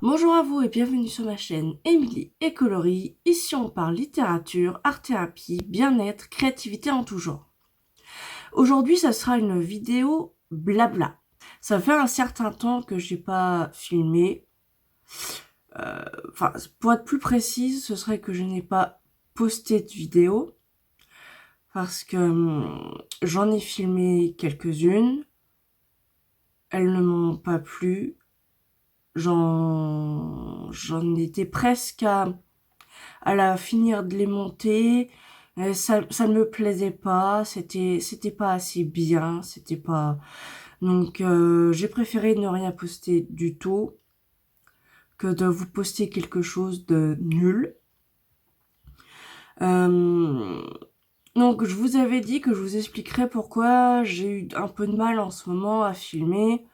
Bonjour à vous et bienvenue sur ma chaîne Émilie et Coloris. Ici on parle littérature, art-thérapie, bien-être, créativité en tout genre. Aujourd'hui ça sera une vidéo blabla. Ça fait un certain temps que j'ai pas filmé. Enfin, pour être plus précise, ce serait que je n'ai pas posté de vidéo. Parce que j'en ai filmé quelques-unes. Elles ne m'ont pas plu. J'en étais presque à la finir de les monter. Ça ne me plaisait pas, c'était pas assez bien, c'était pas... Donc j'ai préféré ne rien poster du tout que de vous poster quelque chose de nul. Donc je vous avais dit que je vous expliquerais pourquoi j'ai eu un peu de mal en ce moment à filmer.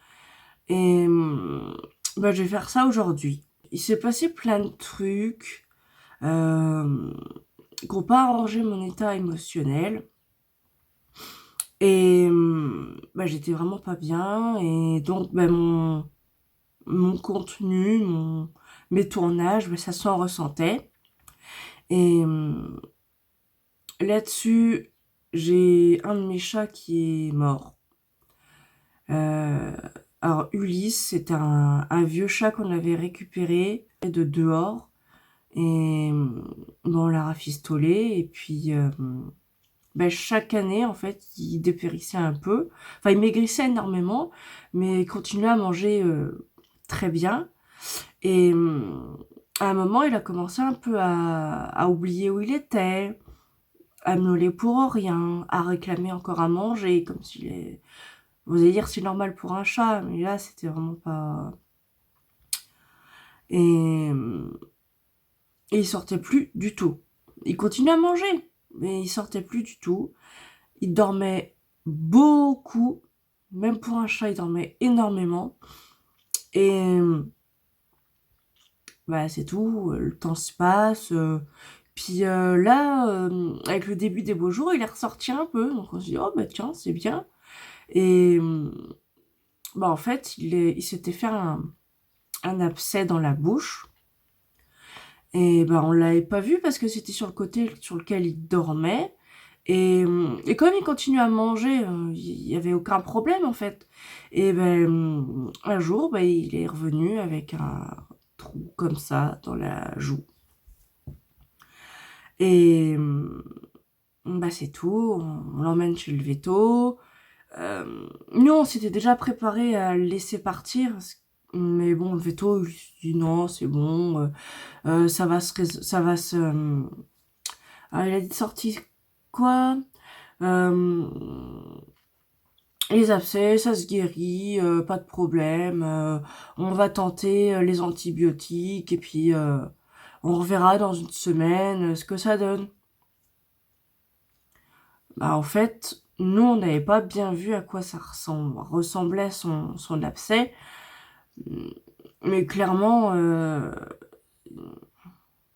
Et bah, je vais faire ça aujourd'hui. Il s'est passé plein de trucs qui n'ont pas arrangé mon état émotionnel. Et bah, j'étais vraiment pas bien. Et donc bah, mon contenu, mes tournages, bah, ça s'en ressentait. Et là-dessus, j'ai un de mes chats qui est mort. Alors Ulysse, c'est un vieux chat qu'on avait récupéré de dehors. Et bon, on l'a rafistolé. Et puis ben, chaque année, en fait, il dépérissait un peu. Enfin, il maigrissait énormément, mais il continuait à manger très bien. Et à un moment, il a commencé un peu à oublier où il était, à miauler pour rien, à réclamer encore à manger, comme s'il est... Vous allez dire c'est normal pour un chat, mais là, c'était vraiment pas... Et il sortait plus du tout. Il continuait à manger, mais il sortait plus du tout. Il dormait beaucoup, même pour un chat, il dormait énormément. Et bah, c'est tout, le temps se passe. Puis là, avec le début des beaux jours, il est ressorti un peu. Donc on se dit, oh bah tiens, c'est bien. Et bah, en fait, il s'était fait un abcès dans la bouche. Et bah, on l'avait pas vu parce que c'était sur le côté sur lequel il dormait. Et comme il continuait à manger, il y avait aucun problème en fait. Et ben un jour, ben, il est revenu avec un trou comme ça dans la joue. Et bah c'est tout, on l'emmène chez le véto. Nous, on s'était déjà préparé à le laisser partir, mais bon, le veto, il se dit non, c'est bon, ça va se... alors, il a dit sorti quoi? Les abcès, ça se guérit, pas de problème. On va tenter les antibiotiques et puis on reverra dans une semaine ce que ça donne. Bah, en fait, nous, on n'avait pas bien vu à quoi ça ressemblait son abcès. Mais clairement,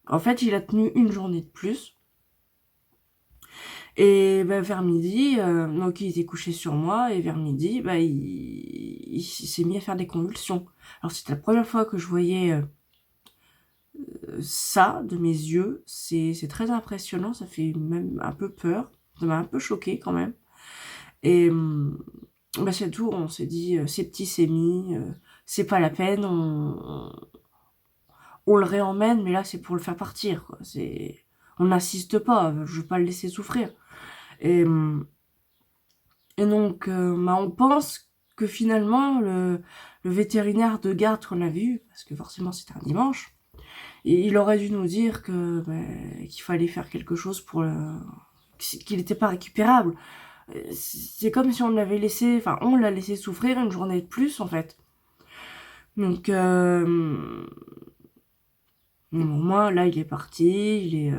en fait, il a tenu une journée de plus. Et bah, vers midi, donc il était couché sur moi, et vers midi, bah, il s'est mis à faire des convulsions. Alors c'était la première fois que je voyais ça de mes yeux. C'est très impressionnant, ça fait même un peu peur. Ça m'a un peu choqué quand même. Et bah, c'est tout, on s'est dit, c'est petit, c'est mis, c'est pas la peine, on le réemmène, mais là c'est pour le faire partir, quoi. On n'insiste pas, je veux pas le laisser souffrir. Et, et donc, bah, on pense que finalement, le vétérinaire de garde qu'on avait eu, parce que forcément c'était un dimanche, et il aurait dû nous dire que bah, qu'il fallait faire quelque chose pour qu'il n'était pas récupérable. C'est comme si on l'avait laissé, enfin on l'a laissé souffrir une journée de plus en fait. Donc moi là il est parti,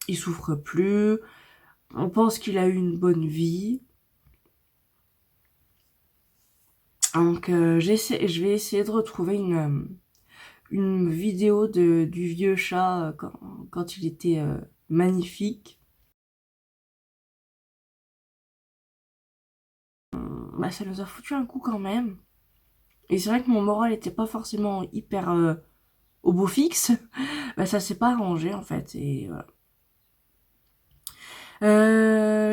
il souffre plus. On pense qu'il a eu une bonne vie. Donc je vais essayer de retrouver une vidéo du vieux chat quand il était magnifique. Bah, ça nous a foutu un coup quand même. Et c'est vrai que mon moral était pas forcément hyper au beau fixe. Bah, ça s'est pas arrangé en fait. Et voilà.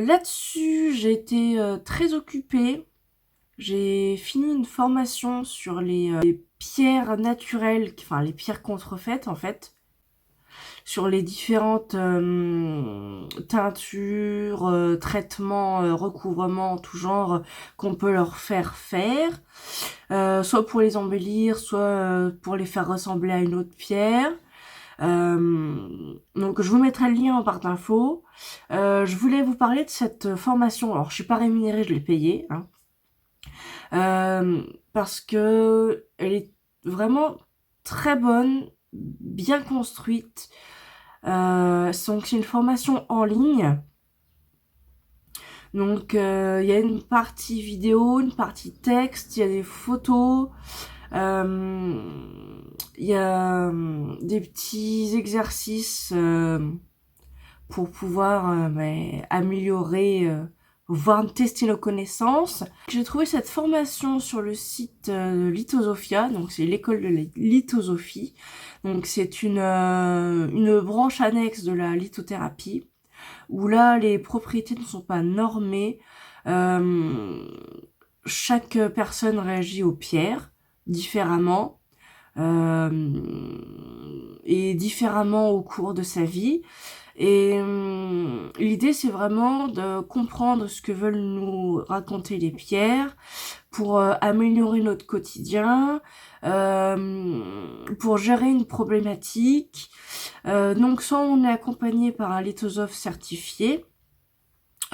Là-dessus, j'ai été très occupée. J'ai fini une formation sur les pierres naturelles, enfin les pierres contrefaites en fait, sur les différentes teintures, traitements, recouvrements en tout genre qu'on peut leur faire faire, soit pour les embellir, soit pour les faire ressembler à une autre pierre. Donc je vous mettrai le lien en barre d'infos. Je voulais vous parler de cette formation. Alors je suis pas rémunérée, je l'ai payée, hein. Parce que elle est vraiment très bonne, bien construite. Donc c'est une formation en ligne. Donc il y a une partie vidéo, une partie texte, il y a des photos, il y a des petits exercices pour pouvoir améliorer, voire tester nos connaissances. J'ai trouvé cette formation sur le site de Lithosophia, donc c'est l'école de la lithosophie. Donc c'est une branche annexe de la lithothérapie, où là les propriétés ne sont pas normées. Chaque personne réagit aux pierres différemment, et différemment au cours de sa vie. Et l'idée, c'est vraiment de comprendre ce que veulent nous raconter les pierres pour améliorer notre quotidien, pour gérer une problématique. Donc, soit on est accompagné par un lithosophe certifié,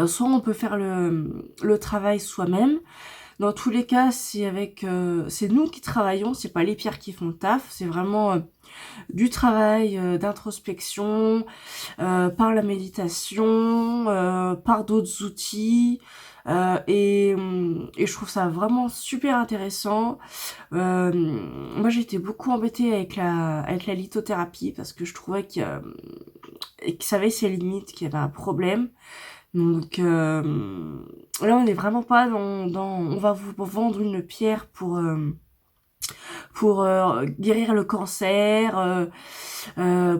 soit on peut faire le travail soi-même. Dans tous les cas, c'est nous qui travaillons, c'est pas les pierres qui font le taf, c'est vraiment du travail d'introspection, par la méditation, par d'autres outils, et je trouve ça vraiment super intéressant. Moi j'ai été beaucoup embêtée avec la lithothérapie parce que je trouvais que ça avait ses limites, qu'il y avait un problème. Donc là on n'est vraiment pas dans on va vous vendre une pierre pour guérir le cancer,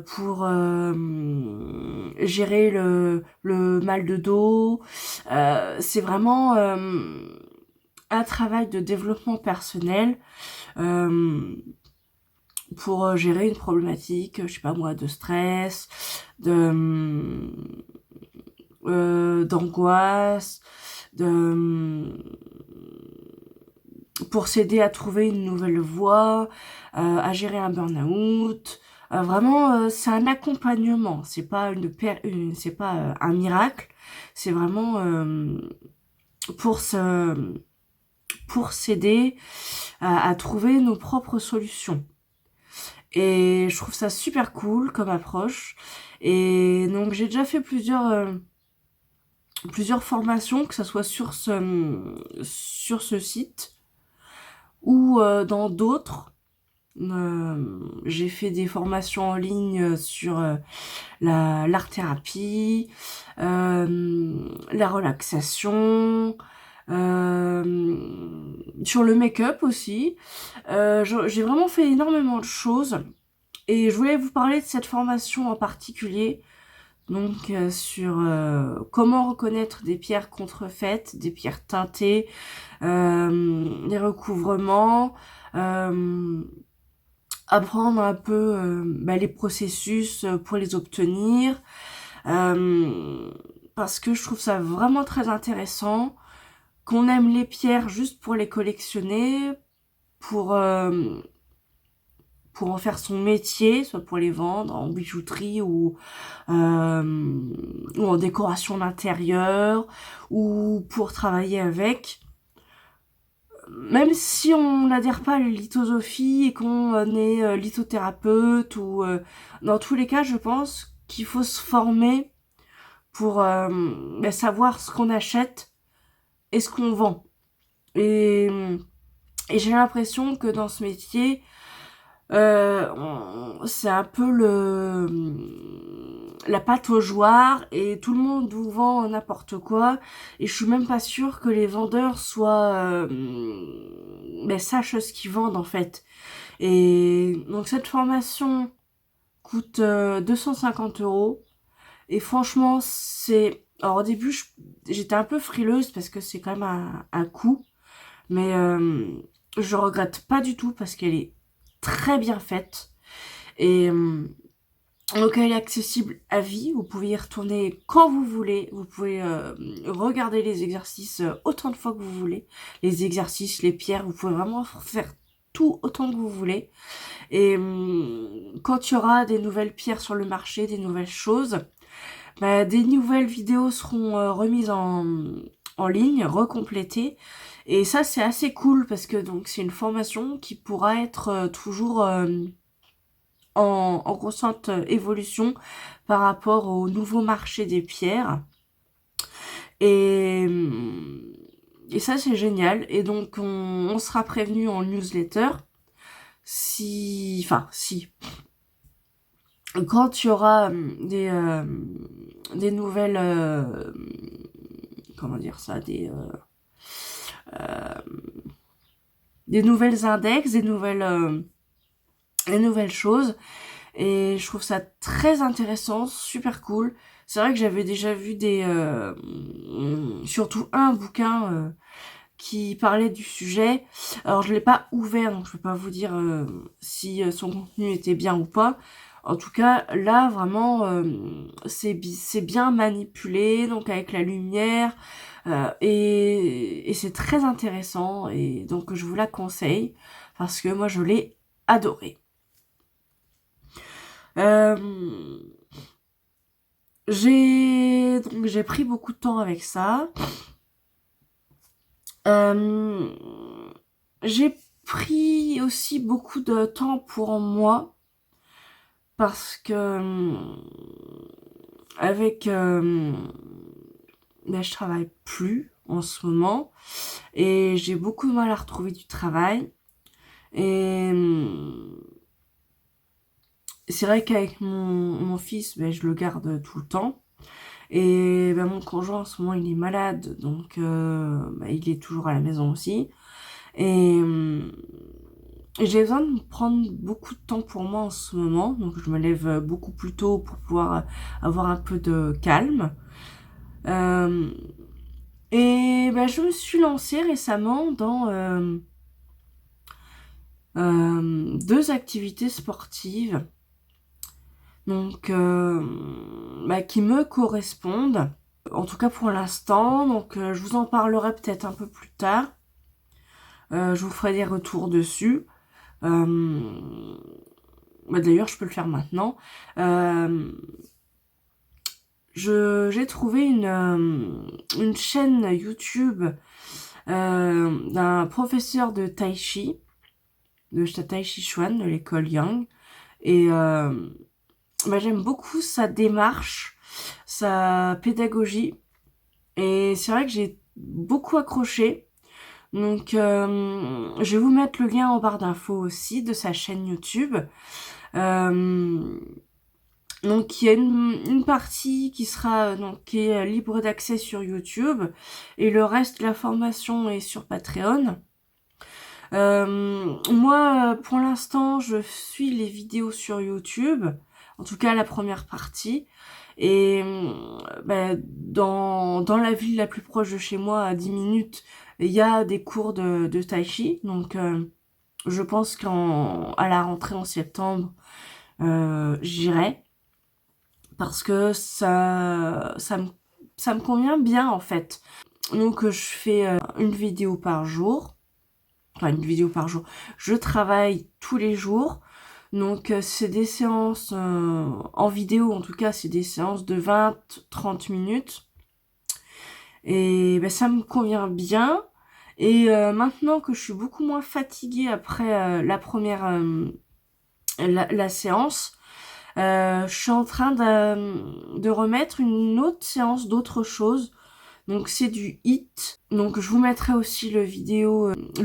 pour gérer le mal de dos. C'est vraiment un travail de développement personnel pour gérer une problématique, je sais pas moi, de stress, d'angoisse, pour s'aider à trouver une nouvelle voie, à gérer un burn-out. Vraiment, c'est un accompagnement. C'est pas c'est pas un miracle. C'est vraiment pour s'aider à trouver nos propres solutions. Et je trouve ça super cool comme approche. Et donc j'ai déjà fait plusieurs formations, que ça soit sur ce site ou dans d'autres. J'ai fait des formations en ligne sur l'art-thérapie, la relaxation, sur le make-up aussi. J'ai vraiment fait énormément de choses et je voulais vous parler de cette formation en particulier. Donc sur comment reconnaître des pierres contrefaites, des pierres teintées, les recouvrements, apprendre un peu les processus pour les obtenir, parce que je trouve ça vraiment très intéressant, qu'on aime les pierres juste pour les collectionner, pour en faire son métier, soit pour les vendre en bijouterie ou en décoration d'intérieur, ou pour travailler avec. Même si on n'adhère pas à la lithosophie et qu'on est lithothérapeute, ou dans tous les cas, je pense qu'il faut se former pour savoir ce qu'on achète et ce qu'on vend. Et j'ai l'impression que dans ce métier, c'est un peu la pâte aux jouards et tout le monde vous vend n'importe quoi, et je suis même pas sûre que les vendeurs soient sachent ce qu'ils vendent en fait. Et donc cette formation coûte 250 € et franchement c'est... Alors au début j'étais un peu frileuse parce que c'est quand même un coût, mais je regrette pas du tout parce qu'elle est très bien faite. Et donc elle est accessible à vie, vous pouvez y retourner quand vous voulez, vous pouvez regarder les exercices autant de fois que vous voulez, les exercices, les pierres, vous pouvez vraiment faire tout autant que vous voulez. Et quand il y aura des nouvelles pierres sur le marché, des nouvelles choses, des nouvelles vidéos seront remises en ligne, recomplétées. Et ça c'est assez cool parce que donc c'est une formation qui pourra être toujours en constante évolution par rapport au nouveau marché des pierres. Et ça c'est génial. Et donc on sera prévenu en newsletter si quand il y aura des nouvelles comment dire ça, des nouvelles index, des nouvelles choses. Et je trouve ça très intéressant, super cool. C'est vrai que j'avais déjà vu surtout un bouquin qui parlait du sujet. Alors je l'ai pas ouvert, donc je peux pas vous dire si son contenu était bien ou pas. En tout cas, là vraiment, c'est bien manipulé, donc avec la lumière, et c'est très intéressant. Et donc je vous la conseille parce que moi je l'ai adoré. J'ai pris beaucoup de temps avec ça. J'ai pris aussi beaucoup de temps pour moi parce que avec je travaille plus en ce moment et j'ai beaucoup de mal à retrouver du travail. Et c'est vrai qu'avec mon fils, je le garde tout le temps. Et mon conjoint en ce moment il est malade, donc il est toujours à la maison aussi. Et j'ai besoin de prendre beaucoup de temps pour moi en ce moment, donc je me lève beaucoup plus tôt pour pouvoir avoir un peu de calme. Et je me suis lancée récemment dans 2 activités sportives, donc qui me correspondent, en tout cas pour l'instant. Donc je vous en parlerai peut-être un peu plus tard. Je vous ferai des retours dessus. D'ailleurs je peux le faire maintenant. J'ai trouvé une chaîne YouTube d'un professeur de Tai Chi, de Tai Chi Chuan, de l'école Yang. Et j'aime beaucoup sa démarche, sa pédagogie. Et c'est vrai que j'ai beaucoup accroché. Donc je vais vous mettre le lien en barre d'infos aussi de sa chaîne YouTube. Donc il y a une partie qui sera qui est libre d'accès sur YouTube et le reste de la formation est sur Patreon. Moi pour l'instant je suis les vidéos sur YouTube, en tout cas la première partie. Et dans la ville la plus proche de chez moi, à 10 minutes, il y a des cours de Tai Chi. Donc je pense qu'à la rentrée en septembre, j'irai. Parce que ça me convient bien en fait. Donc je fais une vidéo par jour. Enfin une vidéo par jour. Je travaille tous les jours. Donc c'est des séances en vidéo, en tout cas c'est des séances de 20-30 minutes. Et ça me convient bien. Et maintenant que je suis beaucoup moins fatiguée après la première la séance, je suis en train de remettre une autre séance d'autre chose. Donc c'est du HIIT. Donc je vous mettrai aussi le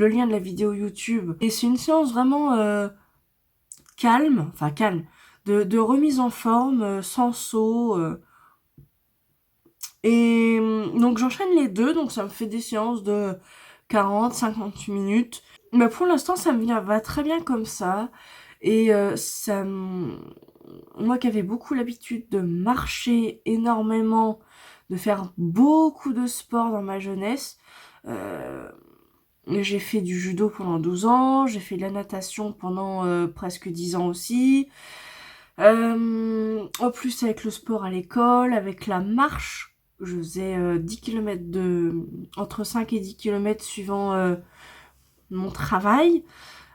lien de la vidéo YouTube. Et c'est une séance vraiment calme, de remise en forme, sans saut. Et donc j'enchaîne les deux, donc ça me fait des séances de 40-50 minutes. Mais pour l'instant, ça va très bien comme ça. Et moi qui avais beaucoup l'habitude de marcher énormément, de faire beaucoup de sport dans ma jeunesse, j'ai fait du judo pendant 12 ans, j'ai fait de la natation pendant presque 10 ans aussi. En plus, avec le sport à l'école, avec la marche, je faisais 10 km entre 5 et 10 km suivant mon travail,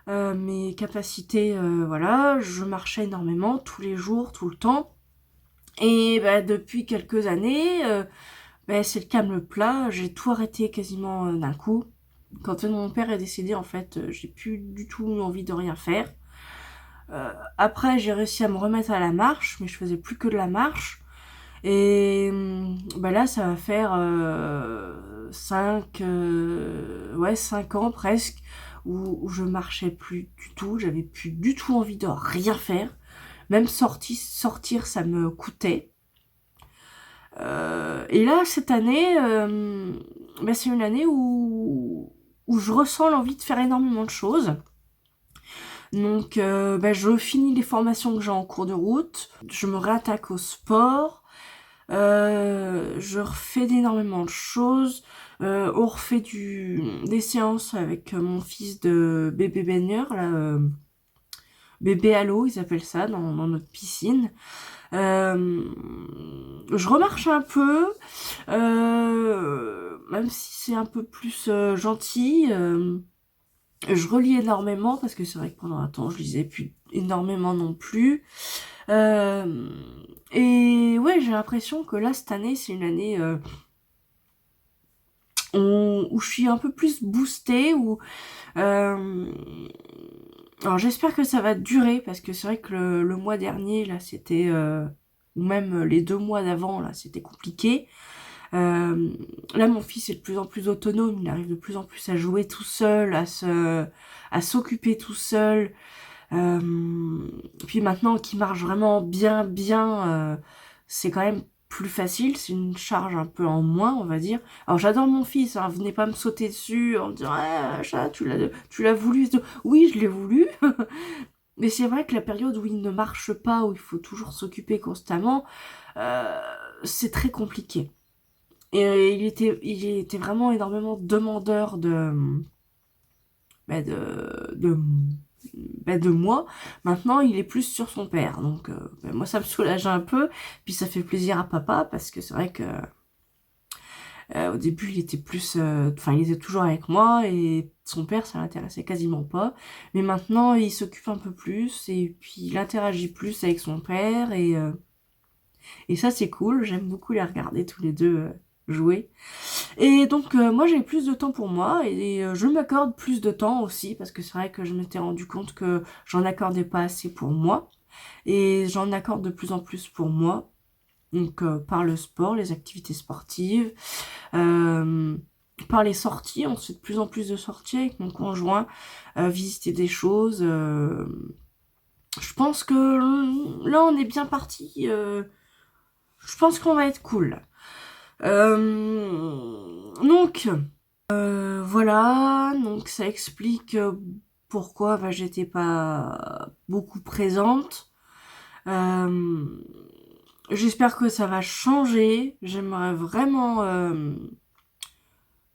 mes capacités, voilà, je marchais énormément, tous les jours, tout le temps. Et bah, depuis quelques années, bah, c'est le calme plat, j'ai tout arrêté quasiment d'un coup. Quand mon père est décédé, en fait, j'ai plus du tout envie de rien faire. Après, j'ai réussi à me remettre à la marche, mais je faisais plus que de la marche. Et bah là, ça va faire 5 ans presque, où je marchais plus du tout, j'avais plus du tout envie de rien faire. Même sortir, ça me coûtait. Et là, cette année, bah, c'est une année où je ressens l'envie de faire énormément de choses. Donc, bah, je finis les formations que j'ai en cours de route, je me réattaque au sport, je refais énormément de choses, on refait des séances avec mon fils de bébé baigneur, là, bébé à l'eau, ils appellent ça, dans notre piscine. Je remarche un peu, même si c'est un peu plus gentil. Je relis énormément parce que c'est vrai que pendant un temps je lisais plus énormément non plus. Et ouais, j'ai l'impression que là cette année c'est une année où je suis un peu plus boostée, alors j'espère que ça va durer parce que c'est vrai que le mois dernier là c'était ou même les 2 mois d'avant là c'était compliqué. Là mon fils est de plus en plus autonome, il arrive de plus en plus à jouer tout seul, à s'occuper tout seul. Puis maintenant qu'il marche vraiment bien, c'est quand même plus facile, c'est une charge un peu en moins, on va dire. Alors j'adore mon fils, hein, venez pas me sauter dessus en me disant ah, chat, tu l'as voulu. Oui, je l'ai voulu. Mais c'est vrai que la période où il ne marche pas, où il faut toujours s'occuper constamment, euh, c'est très compliqué. Et il était vraiment énormément demandeur bah, de moi. Maintenant, il est plus sur son père. Donc, bah, moi, ça me soulage un peu. Puis ça fait plaisir à papa parce que c'est vrai que au début, il était plus... Enfin, il était toujours avec moi et son père, ça l'intéressait quasiment pas. Mais maintenant, il s'occupe un peu plus et puis il interagit plus avec son père et ça, c'est cool. J'aime beaucoup les regarder tous les deux jouer. Et donc moi j'ai plus de temps pour moi et je m'accorde plus de temps aussi parce que c'est vrai que je m'étais rendu compte que j'en accordais pas assez pour moi et j'en accorde de plus en plus pour moi. Donc par le sport, les activités sportives, par les sorties, on fait de plus en plus de sorties avec mon conjoint, visiter des choses. Je pense que là on est bien parti. Je pense qu'on va être cool. Donc voilà, donc ça explique pourquoi bah, j'étais pas beaucoup présente. Euh, J'espère que ça va changer. J'aimerais vraiment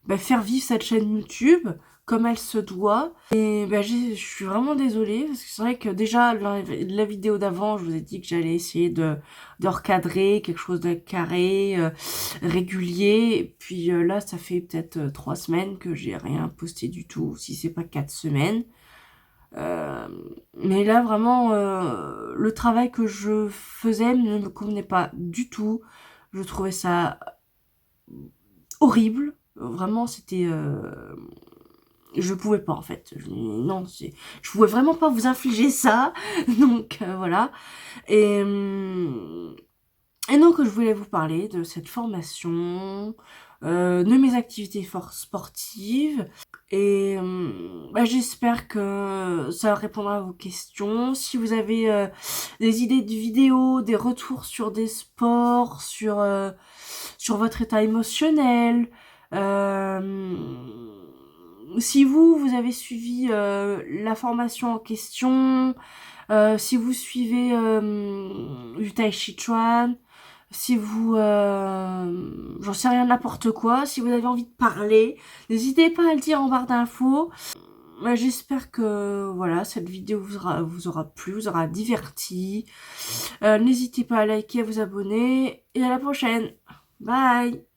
bah, faire vivre cette chaîne YouTube comme elle se doit. Et bah, je suis vraiment désolée parce que c'est vrai que déjà la vidéo d'avant, je vous ai dit que j'allais essayer de recadrer quelque chose de carré, régulier. Et puis là, ça fait peut-être 3 semaines que j'ai rien posté du tout, si c'est pas 4 semaines. Mais là, vraiment, le travail que je faisais ne me convenait pas du tout. Je trouvais ça horrible. Vraiment, c'était... je pouvais pas, en fait. Non, je pouvais vraiment pas vous infliger ça. Donc, voilà. Et donc, je voulais vous parler de cette formation, de mes activités sportives. Et bah, j'espère que ça répondra à vos questions. Si vous avez des idées de vidéos, des retours sur des sports, sur votre état émotionnel, si vous avez suivi la formation en question, si vous suivez du Tai Chi Chuan, si vous, j'en sais rien, n'importe quoi, si vous avez envie de parler, n'hésitez pas à le dire en barre d'infos. J'espère que voilà, cette vidéo vous aura plu, vous aura diverti. N'hésitez pas à liker, à vous abonner et à la prochaine. Bye!